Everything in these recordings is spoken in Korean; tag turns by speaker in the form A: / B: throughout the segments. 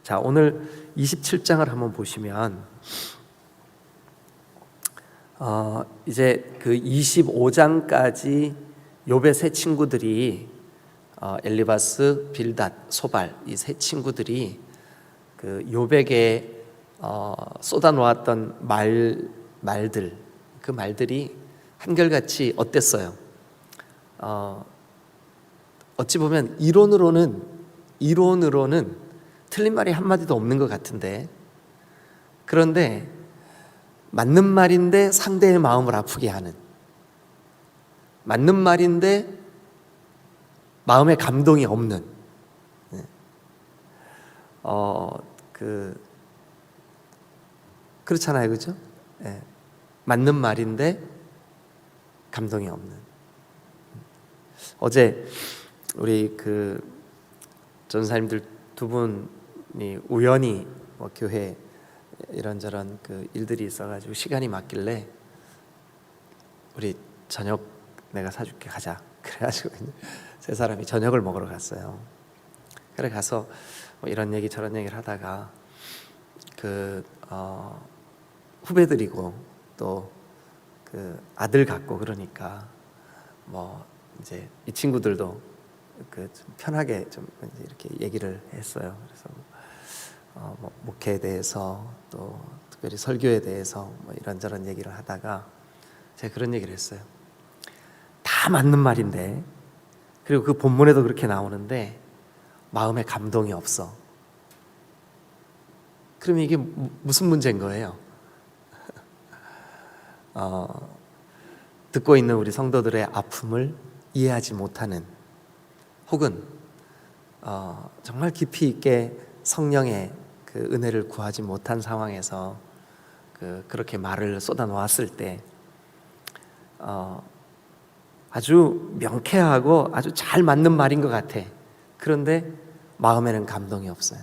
A: 자, 오늘 27장을 한번 보시면 이제 그 25장까지 욥의 세 친구들이 엘리바스, 빌닷, 소발 이 세 친구들이 그 욥에게 쏟아놓았던 말들, 그 말들이 한결같이 어땠어요? 어찌 보면 이론으로는 틀린 말이 한마디도 없는 것 같은데, 그런데 맞는 말인데 상대의 마음을 아프게 하는, 맞는 말인데 마음에 감동이 없는, 그렇잖아요, 그죠? 네. 맞는 말인데 감동이 없는. 어제 우리 그 전사님들 두 분이 우연히 교회 이런저런 그 일들이 있어가지고 시간이 맞길래 우리 저녁 내가 사줄게 가자. 그래가지고 세 사람이 저녁을 먹으러 갔어요. 그래 가서 이런 얘기 저런 얘기를 하다가 후배들이고 또 그 아들 같고 그러니까 이제 이 친구들도 좀 편하게 좀 이렇게 얘기를 했어요. 그래서 목회에 대해서 또 특별히 설교에 대해서 이런저런 얘기를 하다가 제가 그런 얘기를 했어요. 다 맞는 말인데, 그리고 그 본문에도 그렇게 나오는데 마음에 감동이 없어. 그러면 이게 무슨 문제인 거예요? 듣고 있는 우리 성도들의 아픔을 이해하지 못하는, 혹은 정말 깊이 있게 성령의 그 은혜를 구하지 못한 상황에서 그렇게 말을 쏟아 놓았을 때 아주 명쾌하고 아주 잘 맞는 말인 것 같아. 그런데 마음에는 감동이 없어요.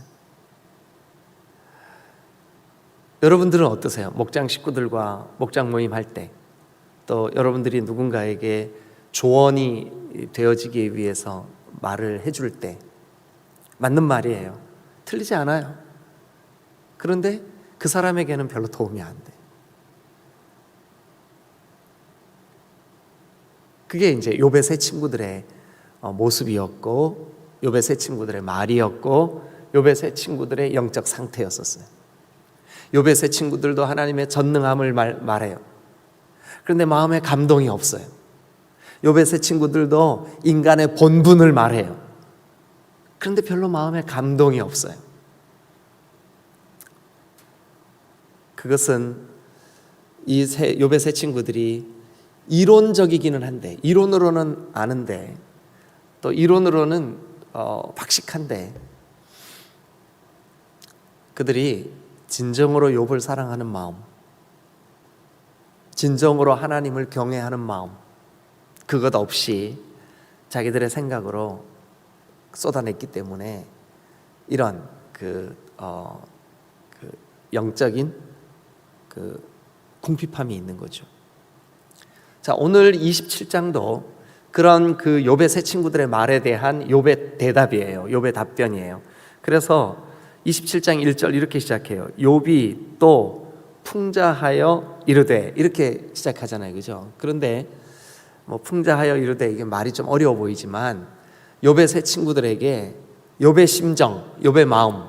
A: 여러분들은 어떠세요? 목장 식구들과 목장 모임 할 때, 또 여러분들이 누군가에게 조언이 되어지기 위해서 말을 해줄 때 맞는 말이에요. 틀리지 않아요. 그런데 그 사람에게는 별로 도움이 안 돼. 그게 이제 욥의 세 친구들의 모습이었고, 욥의 세 친구들의 말이었고, 욥의 세 친구들의 영적 상태였었어요. 욥의 세 친구들도 하나님의 전능함을 말해요. 그런데 마음에 감동이 없어요. 욥의 세 친구들도 인간의 본분을 말해요. 그런데 별로 마음에 감동이 없어요. 그것은 이 욥의 세 친구들이 이론적이기는 한데, 이론으로는 아는데, 또 이론으로는 박식한데, 그들이 진정으로 욥을 사랑하는 마음, 진정으로 하나님을 경외하는 마음, 그것 없이 자기들의 생각으로 쏟아냈기 때문에 이런 영적인 궁핍함이 있는 거죠. 자, 오늘 27장도 그런 욥의 세 친구들의 말에 대한 욥의 대답이에요. 욥의 답변이에요. 그래서 27장 1절 이렇게 시작해요. 욥이 또 풍자하여 이르되, 이렇게 시작하잖아요, 그죠? 그런데 풍자하여 이르되, 이게 말이 좀 어려워 보이지만 욥의 세 친구들에게 욥의 심정, 욥의 마음,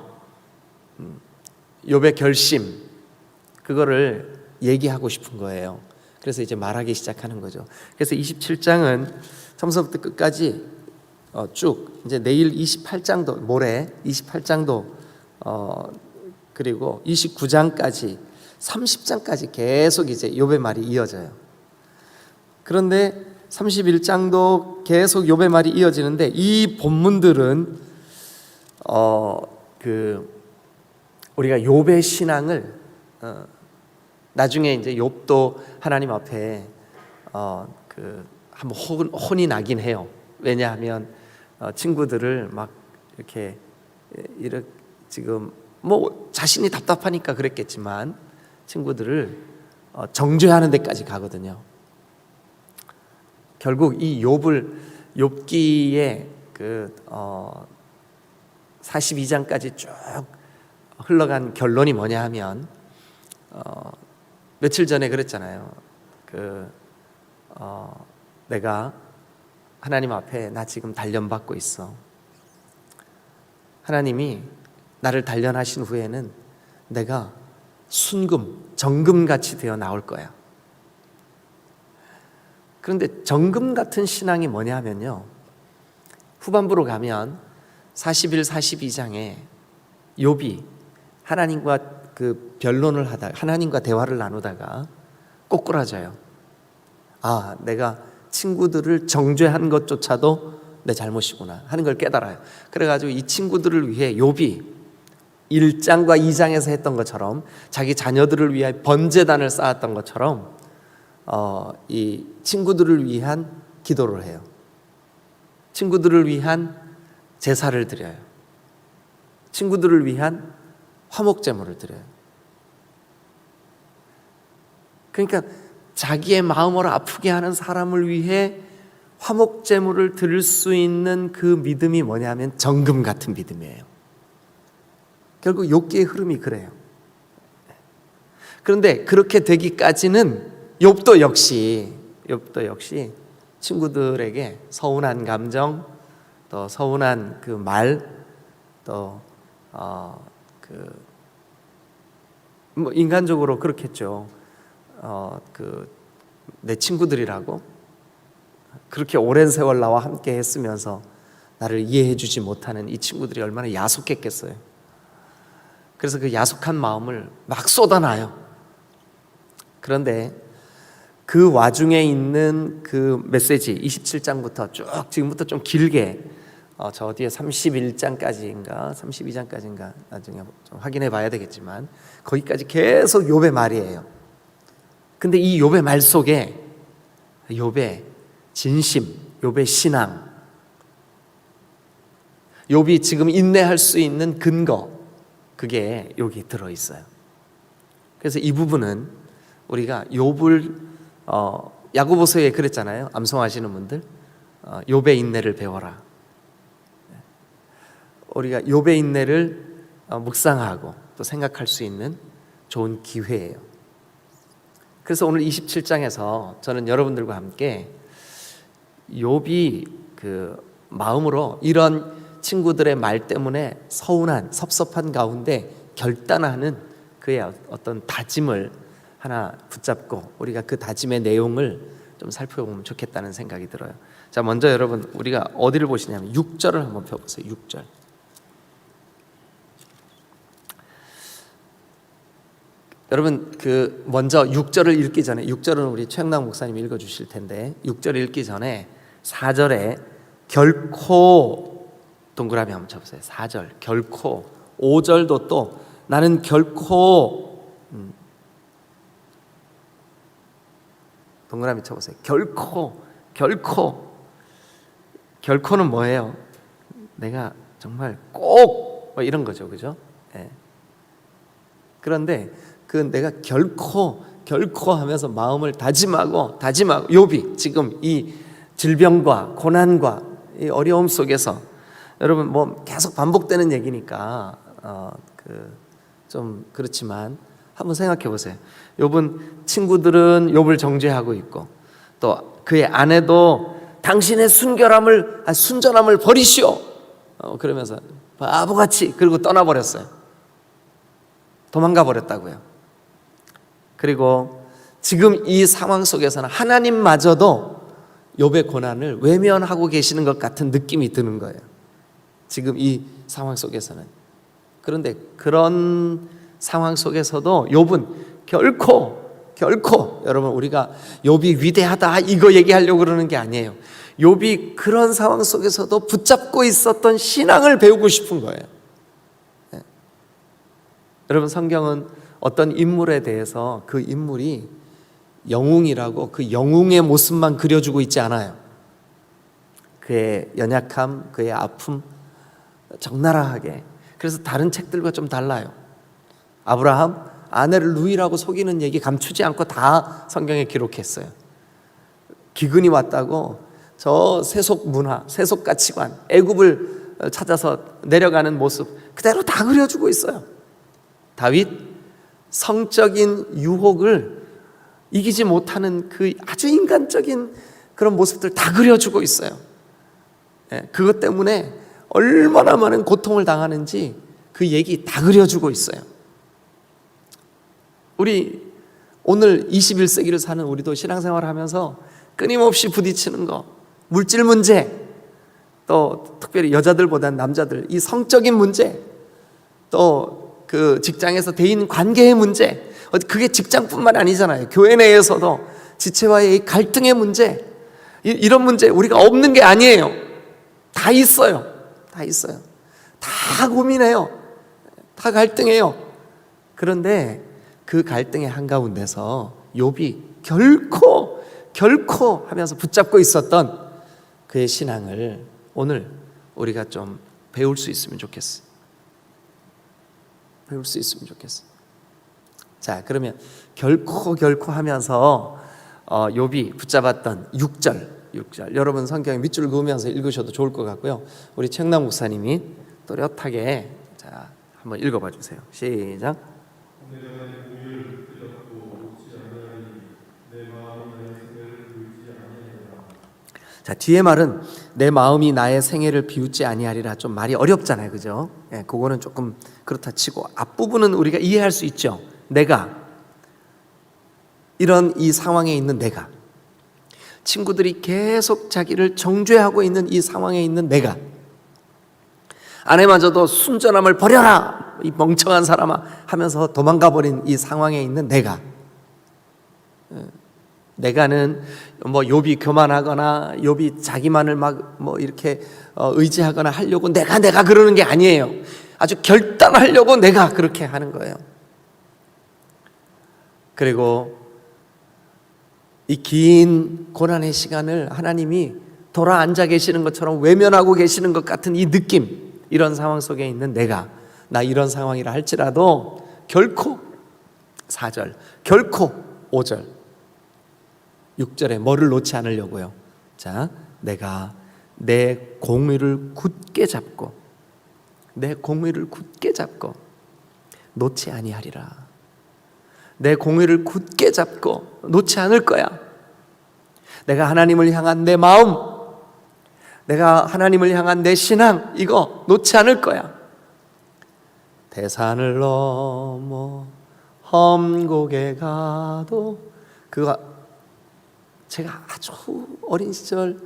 A: 욥의 결심, 그거를 얘기하고 싶은 거예요. 그래서 이제 말하기 시작하는 거죠. 그래서 27장은 처음부터 끝까지 쭉, 이제 내일 28장도, 모레 28장도 그리고 29장까지 30장까지 계속 이제 욥의 말이 이어져요. 그런데 31장도 계속 욥의 말이 이어지는데, 이 본문들은 우리가 욥의 신앙을 나중에 이제 욥도 하나님 앞에 한번 혼이 나긴 해요. 왜냐하면 친구들을 막 이렇게 지금 자신이 답답하니까 그랬겠지만 친구들을 정죄하는 데까지 가거든요. 결국 이 욥기의 42장까지 쭉 흘러간 결론이 뭐냐 하면 며칠 전에 그랬잖아요. 내가 하나님 앞에 나 지금 단련받고 있어. 하나님이 나를 단련하신 후에는 내가 순금, 정금같이 되어 나올 거야. 그런데 정금 같은 신앙이 뭐냐 하면요, 후반부로 가면 41, 42장에 욥이 하나님과 그 변론을 하다가, 하나님과 대화를 나누다가 꼬꾸라져요. 내가 친구들을 정죄한 것조차도 내 잘못이구나 하는 걸 깨달아요. 그래가지고 이 친구들을 위해 욥이 1장과 2장에서 했던 것처럼 자기 자녀들을 위해 번제단을 쌓았던 것처럼 이 친구들을 위한 기도를 해요. 친구들을 위한 제사를 드려요. 친구들을 위한 화목제물을 드려요. 그러니까 자기의 마음을 아프게 하는 사람을 위해 화목제물을 드릴 수 있는 그 믿음이 뭐냐면 정금 같은 믿음이에요. 결국 욥기의 흐름이 그래요. 그런데 그렇게 되기까지는 욥도 역시 친구들에게 서운한 감정, 또 서운한 그 말, 또 뭐 인간적으로 그렇겠죠. 내 친구들이라고 그렇게 오랜 세월 나와 함께 했으면서 나를 이해해 주지 못하는 이 친구들이 얼마나 야속했겠어요. 그래서 그 야속한 마음을 막 쏟아놔요. 그런데 그 와중에 있는 그 메시지 27장부터 쭉 지금부터 좀 길게 저 뒤에 31장까지인가 32장까지인가 나중에 좀 확인해 봐야 되겠지만 거기까지 계속 욥의 말이에요. 근데 이 욥의 말 속에 욥의 진심, 욥의 신앙, 욥이 지금 인내할 수 있는 근거, 그게 여기 들어있어요. 그래서 이 부분은 우리가 욥을 야고보서에 그랬잖아요. 암송하시는 분들 욥의 인내를 배워라. 우리가 욥의 인내를 묵상하고 또 생각할 수 있는 좋은 기회예요. 그래서 오늘 27장에서 저는 여러분들과 함께 욥이 그 마음으로 이런 친구들의 말 때문에 서운한 섭섭한 가운데 결단하는 그의 어떤 다짐을 하나 붙잡고 우리가 그 다짐의 내용을 좀 살펴보면 좋겠다는 생각이 들어요. 자, 먼저 여러분 우리가 어디를 보시냐면 6절을 한번 펴보세요. 6절. 여러분 그 먼저 6절을 읽기 전에 6절은 우리 최영남 목사님이 읽어주실 텐데 6절 읽기 전에 4절에 결코 동그라미 한번 쳐보세요. 4절 결코 5절도 또 나는 결코 동그라미 쳐보세요. 결코는 뭐예요? 내가 정말 꼭 이런 거죠, 그죠? 네. 그런데 그 내가 결코 하면서 마음을 다짐하고 욥이 지금 이 질병과 고난과 이 어려움 속에서 여러분 뭐 계속 반복되는 얘기니까 좀 그렇지만 한번 생각해 보세요. 욥은 친구들은 욥을 정죄하고 있고 또 그의 아내도 당신의 순전함을 버리시오 그러면서 바보같이 그리고 떠나버렸어요. 도망가 버렸다고요. 그리고 지금 이 상황 속에서는 하나님마저도 욥의 고난을 외면하고 계시는 것 같은 느낌이 드는 거예요. 지금 이 상황 속에서는. 그런데 그런 상황 속에서도 욥은 결코 여러분 우리가 욥이 위대하다 이거 얘기하려고 그러는 게 아니에요. 욥이 그런 상황 속에서도 붙잡고 있었던 신앙을 배우고 싶은 거예요. 네. 여러분 성경은 어떤 인물에 대해서 그 인물이 영웅이라고 그 영웅의 모습만 그려주고 있지 않아요. 그의 연약함, 그의 아픔 적나라하게. 그래서 다른 책들과 좀 달라요. 아브라함 아내를 누이라고 속이는 얘기 감추지 않고 다 성경에 기록했어요. 기근이 왔다고 저 세속 문화, 세속 가치관, 애굽을 찾아서 내려가는 모습 그대로 다 그려주고 있어요. 다윗 성적인 유혹을 이기지 못하는 그 아주 인간적인 그런 모습들 다 그려주고 있어요. 그것 때문에 얼마나 많은 고통을 당하는지 그 얘기 다 그려주고 있어요. 우리 오늘 21세기를 사는 우리도 신앙생활을 하면서 끊임없이 부딪히는 거, 물질 문제, 또 특별히 여자들보다는 남자들 이 성적인 문제, 또 그 직장에서 대인 관계의 문제, 그게 직장뿐만 아니잖아요. 교회 내에서도 지체와의 갈등의 문제, 이런 문제 우리가 없는 게 아니에요. 다 있어요. 다 있어요. 다 고민해요. 다 갈등해요. 그런데 그 갈등의 한가운데서 욥이 결코 하면서 붙잡고 있었던 그의 신앙을 오늘 우리가 좀 배울 수 있으면 좋겠어요. 배울 수 있으면 좋겠어요. 자, 그러면 결코 하면서 욥이 붙잡았던 6절 여러분 성경에 밑줄 그으면서 읽으셔도 좋을 것 같고요. 우리 책남 목사님이 또렷하게 자 한번 읽어봐 주세요. 시작. 자, 뒤에 말은 내 마음이 나의 생애를 비웃지 아니하리라. 좀 말이 어렵잖아요, 그죠? 그거는 조금 그렇다 치고 앞부분은 우리가 이해할 수 있죠. 내가 이런 이 상황에 있는 내가, 친구들이 계속 자기를 정죄하고 있는 이 상황에 있는 내가, 아내마저도 순전함을 버려라 이 멍청한 사람아 하면서 도망가 버린 이 상황에 있는 내가는 뭐 욥이 교만하거나 욥이 자기만을 막 뭐 이렇게 의지하거나 하려고 내가 그러는 게 아니에요. 아주 결단하려고 내가 그렇게 하는 거예요. 그리고 이 긴 고난의 시간을 하나님이 돌아 앉아 계시는 것처럼 외면하고 계시는 것 같은 이 느낌, 이런 상황 속에 있는 내가, 나 이런 상황이라 할지라도 결코 4절, 결코 5절, 6절에 뭐를 놓지 않으려고요. 자, 내가 내 공의를 굳게 잡고 놓지 아니하리라. 내 공의를 굳게 잡고 놓지 않을 거야. 내가 하나님을 향한 내 마음, 내가 하나님을 향한 내 신앙, 이거 놓지 않을 거야. 대산을 넘어 험곡에 가도, 그거 제가 아주 어린 시절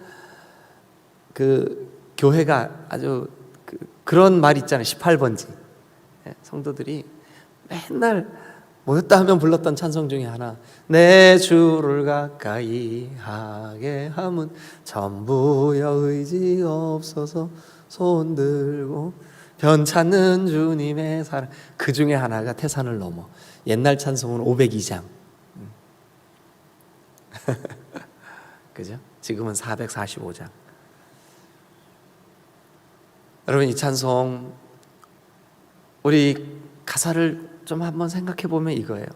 A: 그 교회가 아주 그런 말 있잖아요. 18번지 성도들이 맨날 모였다 하면 불렀던 찬송 중에 하나, 내 주를 가까이 하게 함은 전부여 의지 없어서 손 들고 변찮는 주님의 사랑. 그 중에 하나가 태산을 넘어. 옛날 찬송은 502장 그죠? 지금은 445장. 여러분, 이 찬송 우리 가사를 좀 한번 생각해 보면 이거예요.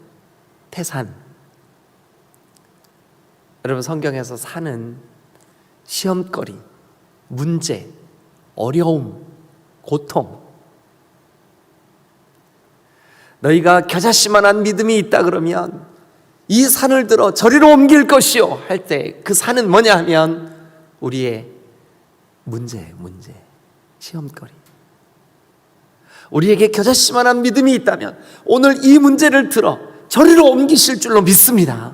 A: 태산. 여러분, 성경에서 산은 시험거리, 문제, 어려움, 고통. 너희가 겨자씨만한 믿음이 있다 그러면 이 산을 들어 저리로 옮길 것이요 할 때 그 산은 뭐냐 하면 우리의 문제, 시험거리. 우리에게 겨자씨만한 믿음이 있다면 오늘 이 문제를 들어 저리로 옮기실 줄로 믿습니다.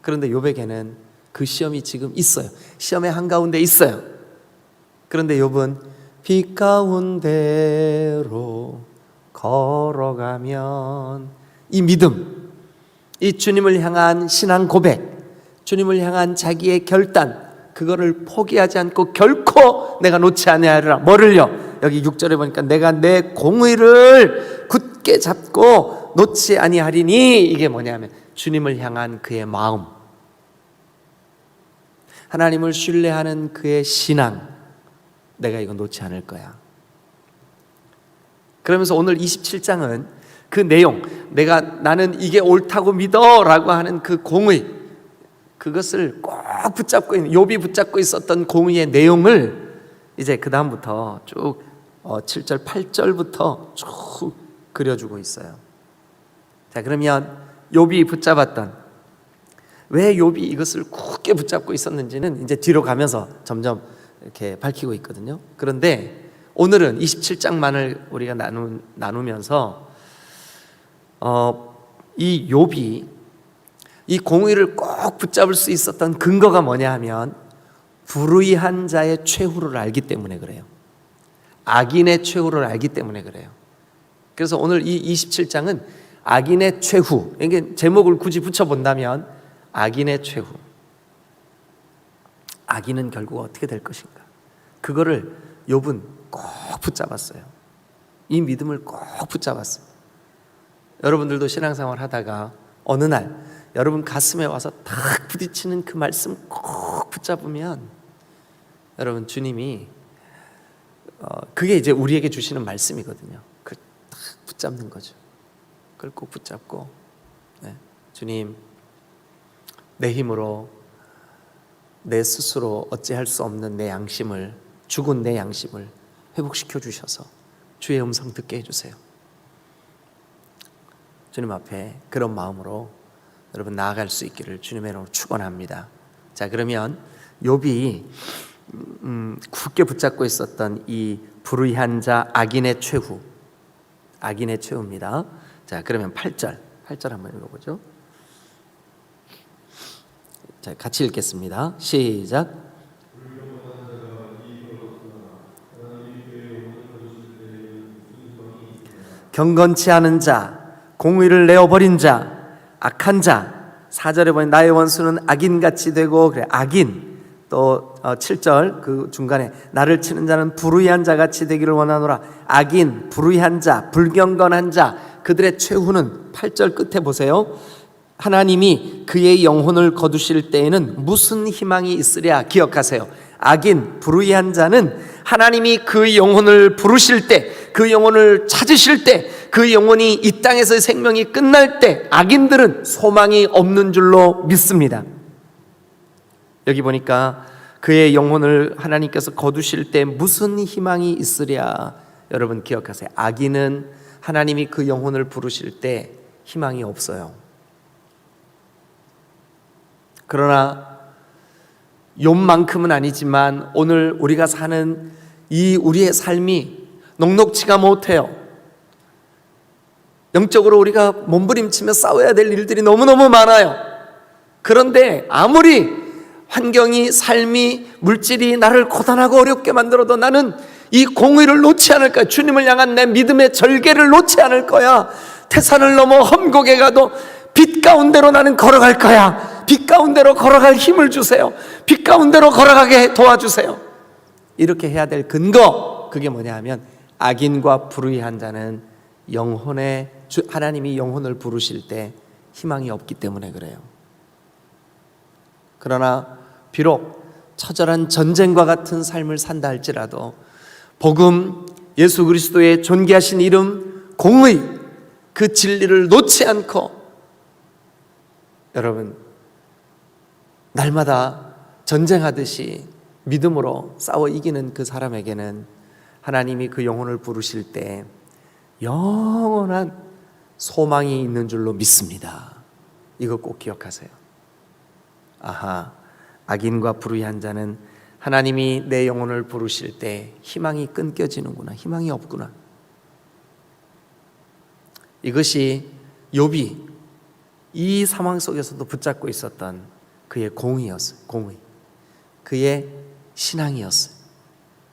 A: 그런데 욥에게는 그 시험이 지금 있어요. 시험의 한가운데 있어요. 그런데 욥은 빛 가운데로 걸어가면 이 믿음, 이 주님을 향한 신앙 고백, 주님을 향한 자기의 결단, 그거를 포기하지 않고 결코 내가 놓지 아니하리라. 뭐를요? 여기 6절에 보니까 내가 내 공의를 굳게 잡고 놓지 아니하리니, 이게 뭐냐면 주님을 향한 그의 마음, 하나님을 신뢰하는 그의 신앙, 내가 이거 놓지 않을 거야. 그러면서 오늘 27장은 그 내용, 나는 이게 옳다고 믿어 라고 하는 그 공의, 그것을 꼭 붙잡고 있는, 욥이 붙잡고 있었던 공의의 내용을 이제 그 다음부터 쭉 7절, 8절부터 쭉 그려주고 있어요. 자, 그러면 욥이 붙잡았던, 왜 욥이 이것을 굳게 붙잡고 있었는지는 이제 뒤로 가면서 점점 이렇게 밝히고 있거든요. 그런데 오늘은 27장만을 우리가 나누면서 이 욥이 이 공의를 꼭 붙잡을 수 있었던 근거가 뭐냐 하면 불의한 자의 최후를 알기 때문에 그래요. 악인의 최후를 알기 때문에 그래요. 그래서 오늘 이 27장은 악인의 최후, 이게 제목을 굳이 붙여본다면 악인의 최후, 악인은 결국 어떻게 될 것인가, 그거를 욥은 꼭 붙잡았어요. 이 믿음을 꼭 붙잡았어요. 여러분들도 신앙생활 하다가 어느 날 여러분 가슴에 와서 탁 부딪히는 그 말씀 꼭 붙잡으면 여러분 주님이 그게 이제 우리에게 주시는 말씀이거든요. 그걸 딱 붙잡는 거죠. 그걸 꼭 붙잡고, 네, 주님, 내 힘으로 내 스스로 어찌할 수 없는 내 양심을, 죽은 내 양심을 회복시켜 주셔서 주의 음성 듣게 해주세요. 주님 앞에 그런 마음으로 여러분 나아갈 수 있기를 주님의 이름으로 축원합니다. 자, 그러면 욥이 굳게 붙잡고 있었던 이 불의한 자, 악인의 최후, 악인의 최후입니다. 자, 그러면 8절 한번 읽어보죠. 자, 같이 읽겠습니다. 시작. 경건치 않은 자, 공의를 내어버린 자, 악한 자, 4절에 보니 나의 원수는 악인같이 되고, 그래, 악인. 또 7절 그 중간에 나를 치는 자는 불의한 자같이 되기를 원하노라. 악인, 불의한 자, 불경건한 자, 그들의 최후는 8절 끝에 보세요. 하나님이 그의 영혼을 거두실 때에는 무슨 희망이 있으랴. 기억하세요. 악인, 불의한 자는 하나님이 그 영혼을 부르실 때, 그 영혼을 찾으실 때, 그 영혼이 이 땅에서의 생명이 끝날 때 악인들은 소망이 없는 줄로 믿습니다. 여기 보니까 그의 영혼을 하나님께서 거두실 때 무슨 희망이 있으랴. 여러분 기억하세요. 악인은 하나님이 그 영혼을 부르실 때 희망이 없어요. 그러나 욥만큼은 아니지만 오늘 우리가 사는 이 우리의 삶이 녹록지가 못해요. 영적으로 우리가 몸부림치며 싸워야 될 일들이 너무너무 많아요. 그런데 아무리 환경이, 삶이, 물질이 나를 고단하고 어렵게 만들어도 나는 이 공의를 놓지 않을 거야. 주님을 향한 내 믿음의 절개를 놓지 않을 거야. 태산을 넘어 험곡에 가도 빛 가운데로 나는 걸어갈 거야. 빛 가운데로 걸어갈 힘을 주세요. 빛 가운데로 걸어가게 도와주세요. 이렇게 해야 될 근거, 그게 뭐냐 하면 악인과 불의한 자는 하나님이 영혼을 부르실 때 희망이 없기 때문에 그래요. 그러나 비록 처절한 전쟁과 같은 삶을 산다 할지라도 복음, 예수 그리스도의 존귀하신 이름, 공의, 그 진리를 놓지 않고 여러분 날마다 전쟁하듯이 믿음으로 싸워 이기는 그 사람에게는 하나님이 그 영혼을 부르실 때 영원한 소망이 있는 줄로 믿습니다. 이거 꼭 기억하세요. 아하, 악인과 불의한 자는 하나님이 내 영혼을 부르실 때 희망이 끊겨지는구나, 희망이 없구나. 이것이 욥이 이 상황 속에서도 붙잡고 있었던 그의 공의였어요. 공의, 그의 신앙이었어요.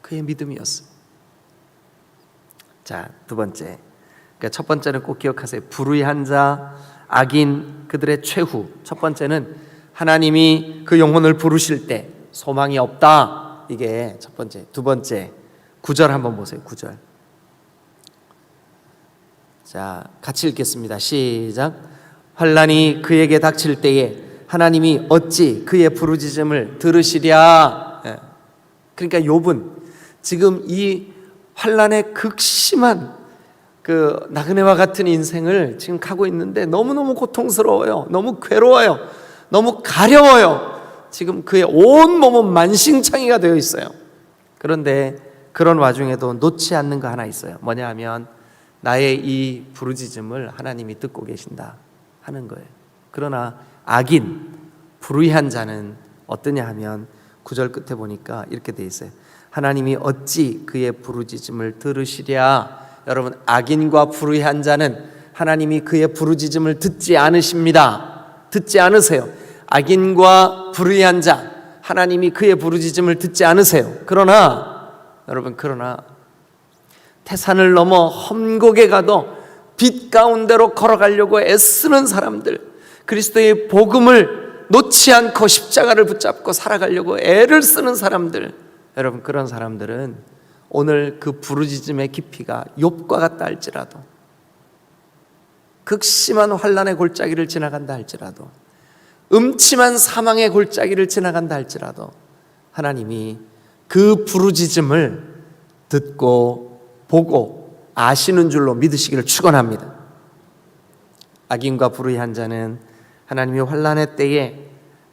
A: 그의 믿음이었어요. 자, 두 번째, 그러니까 첫 번째는 꼭 기억하세요. 불의한 자, 악인, 그들의 최후. 첫 번째는 하나님이 그 영혼을 부르실 때 소망이 없다. 이게 첫 번째. 두 번째, 9절 한번 보세요. 9절. 자, 같이 읽겠습니다. 시작. 환난이 그에게 닥칠 때에 하나님이 어찌 그의 부르짖음을 들으시랴. 그러니까 욥은 지금 이 환난의 극심한 그 나그네와 같은 인생을 지금 가고 있는데 너무너무 고통스러워요. 너무 괴로워요. 너무 가려워요. 지금 그의 온 몸은 만신창이가 되어 있어요. 그런데 그런 와중에도 놓지 않는 거 하나 있어요. 뭐냐 하면 나의 이 부르짖음을 하나님이 듣고 계신다 하는 거예요. 그러나 악인, 불의한 자는 어떠냐 하면 9절 끝에 보니까 이렇게 돼 있어요. 하나님이 어찌 그의 부르짖음을 들으시랴. 여러분, 악인과 불의한 자는 하나님이 그의 부르짖음을 듣지 않으십니다. 듣지 않으세요. 악인과 불의한 자, 하나님이 그의 부르짖음을 듣지 않으세요. 그러나 여러분, 태산을 넘어 험곡에 가도 빛 가운데로 걸어가려고 애쓰는 사람들, 그리스도의 복음을 놓지 않고 십자가를 붙잡고 살아가려고 애를 쓰는 사람들, 여러분, 그런 사람들은 오늘 그 부르짖음의 깊이가 욥과 같다 할지라도, 극심한 환난의 골짜기를 지나간다 할지라도, 음침한 사망의 골짜기를 지나간다 할지라도 하나님이 그 부르짖음을 듣고 보고 아시는 줄로 믿으시기를 축원합니다. 악인과 불의한 자는 하나님이 환난의 때에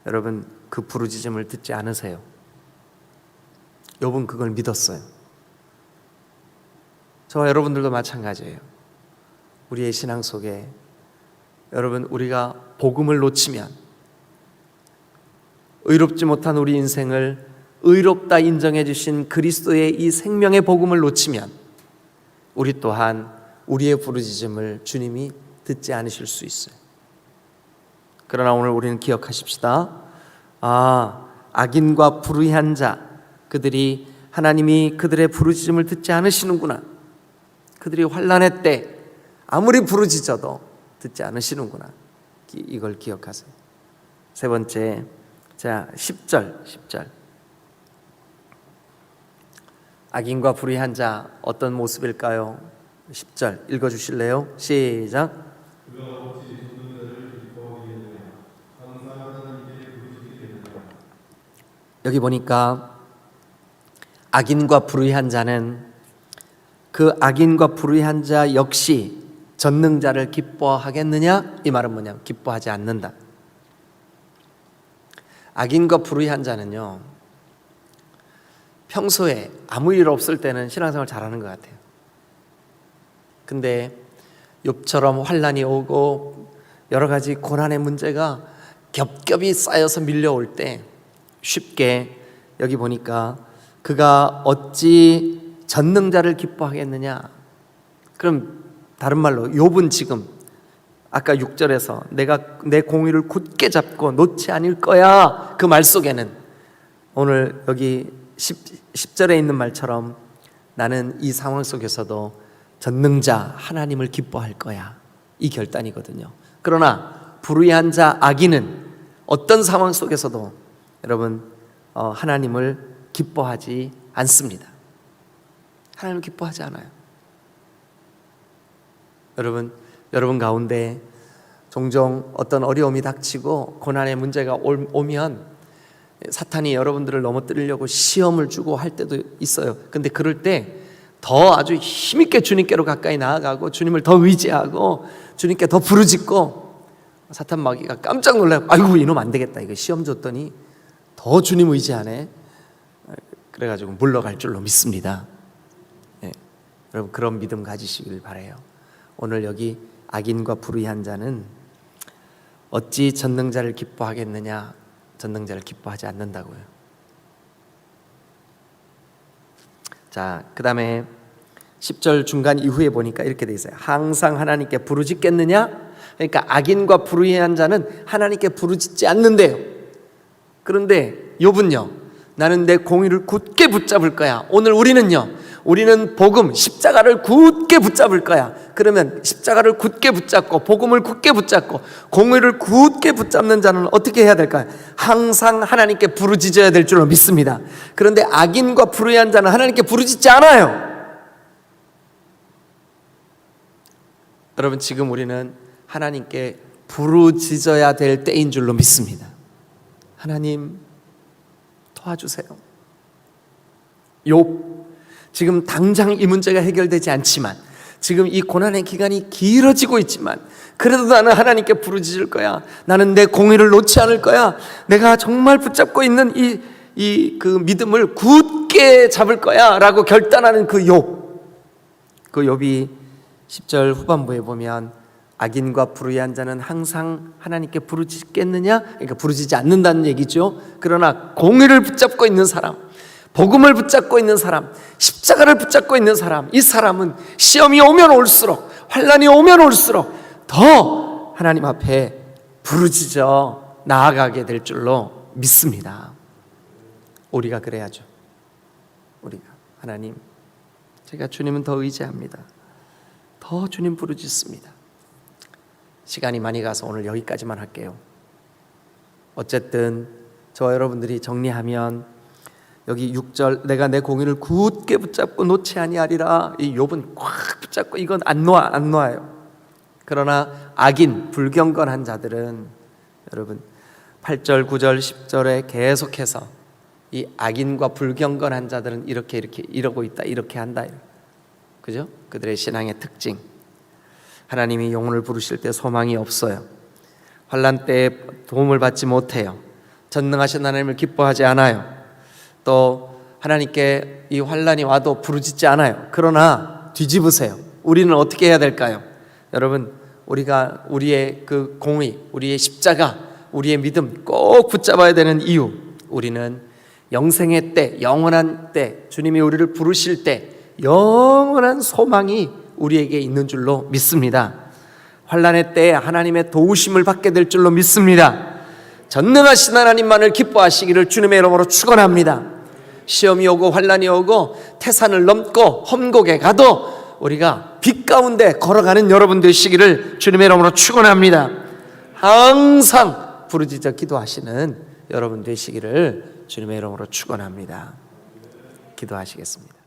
A: 여러분 그 부르짖음을 듣지 않으세요. 욥은 그걸 믿었어요. 저와 여러분들도 마찬가지예요. 우리의 신앙 속에 여러분, 우리가 복음을 놓치면, 의롭지 못한 우리 인생을 의롭다 인정해 주신 그리스도의 이 생명의 복음을 놓치면 우리 또한 우리의 부르짖음을 주님이 듣지 않으실 수 있어요. 그러나 오늘 우리는 기억하십시다. 악인과 불의한 자, 그들이 하나님이 그들의 부르짖음을 듣지 않으시는구나. 그들이 환난의 때 아무리 부르짖어도 듣지 않으시는구나. 이걸 기억하세요. 세 번째, 자, 10절. 악인과 불의한 자 어떤 모습일까요? 10절 읽어주실래요? 시작. 여기 보니까 악인과 불의한 자는, 그 악인과 불의한 자 역시 전능자를 기뻐하겠느냐? 이 말은 뭐냐? 기뻐하지 않는다. 악인과 불의한 자는요, 평소에 아무 일 없을 때는 신앙생활 잘하는 것 같아요. 근데 욥처럼 환난이 오고 여러 가지 고난의 문제가 겹겹이 쌓여서 밀려올 때 쉽게, 여기 보니까 그가 어찌 전능자를 기뻐하겠느냐. 그럼 다른 말로 욥은 지금 아까 6절에서 내가 내 공의를 굳게 잡고 놓지 않을 거야, 그 말 속에는 오늘 여기 10절에 있는 말처럼 나는 이 상황 속에서도 전능자 하나님을 기뻐할 거야, 이 결단이거든요. 그러나 불의한 자 악인은 어떤 상황 속에서도 여러분 하나님을 기뻐하지 않습니다. 하나님을 기뻐하지 않아요. 여러분 가운데 종종 어떤 어려움이 닥치고 고난의 문제가 오면 사탄이 여러분들을 넘어뜨리려고 시험을 주고 할 때도 있어요. 근데 그럴 때 더 아주 힘있게 주님께로 가까이 나아가고 주님을 더 의지하고 주님께 더 부르짖고, 사탄 마귀가 깜짝 놀라고 아이고 이놈 안 되겠다, 이거 시험 줬더니 더 주님 의지하네, 그래가지고 물러갈 줄로 믿습니다. 여러분, 그런 믿음 가지시길 바라요. 오늘 여기 악인과 불의한 자는 어찌 전능자를 기뻐하겠느냐? 전능자를 기뻐하지 않는다고요. 자, 그 다음에 10절 중간 이후에 보니까 이렇게 돼 있어요. 항상 하나님께 부르짖겠느냐? 그러니까 악인과 불의한 자는 하나님께 부르짖지 않는데요. 그런데 욥은요, 나는 내 공의를 굳게 붙잡을 거야. 오늘 우리는 복음, 십자가를 굳게 붙잡을 거야. 그러면 십자가를 굳게 붙잡고 복음을 굳게 붙잡고 공의를 굳게 붙잡는 자는 어떻게 해야 될까요? 항상 하나님께 부르짖어야 될 줄로 믿습니다. 그런데 악인과 불의한 자는 하나님께 부르짖지 않아요. 여러분, 지금 우리는 하나님께 부르짖어야 될 때인 줄로 믿습니다. 하나님 도와주세요. 욥, 지금 당장 이 문제가 해결되지 않지만, 지금 이 고난의 기간이 길어지고 있지만, 그래도 나는 하나님께 부르짖을 거야. 나는 내 공의를 놓지 않을 거야. 내가 정말 붙잡고 있는 이 이 그 믿음을 굳게 잡을 거야라고 결단하는 그 욥이 10절 후반부에 보면 악인과 불의한 자는 항상 하나님께 부르짖겠느냐? 그러니까 부르짖지 않는다는 얘기죠. 그러나 공의를 붙잡고 있는 사람, 복음을 붙잡고 있는 사람, 십자가를 붙잡고 있는 사람, 이 사람은 시험이 오면 올수록, 환난이 오면 올수록 더 하나님 앞에 부르짖어 나아가게 될 줄로 믿습니다. 우리가 그래야죠. 우리가 하나님, 제가 주님은 더 의지합니다. 더 주님 부르짖습니다. 시간이 많이 가서 오늘 여기까지만 할게요. 어쨌든 저와 여러분들이 정리하면 여기 6절, 내가 내 공의를 굳게 붙잡고 놓지 아니하리라. 이 욥은 꽉 붙잡고 이건 안 놔요. 그러나 악인, 불경건한 자들은 여러분 8절, 9절, 10절에 계속해서 이 악인과 불경건한 자들은 이렇게 이러고 있다, 이렇게 한다. 그죠? 그들의 신앙의 특징. 하나님이 영혼을 부르실 때 소망이 없어요. 환난 때에 도움을 받지 못해요. 전능하신 하나님을 기뻐하지 않아요. 또 하나님께 이 환난이 와도 부르짖지 않아요. 그러나 뒤집으세요. 우리는 어떻게 해야 될까요? 여러분, 우리가 우리의 그 공의, 우리의 십자가, 우리의 믿음 꼭 붙잡아야 되는 이유, 우리는 영생의 때, 영원한 때, 주님이 우리를 부르실 때 영원한 소망이 우리에게 있는 줄로 믿습니다. 환난의 때에 하나님의 도우심을 받게 될 줄로 믿습니다. 전능하신 하나님만을 기뻐하시기를 주님의 이름으로 축원합니다. 시험이 오고 환난이 오고 태산을 넘고 험곡에 가도 우리가 빛 가운데 걸어가는 여러분 되시기를 주님의 이름으로 축원합니다. 항상 부르짖어 기도하시는 여러분 되시기를 주님의 이름으로 축원합니다. 기도하시겠습니다.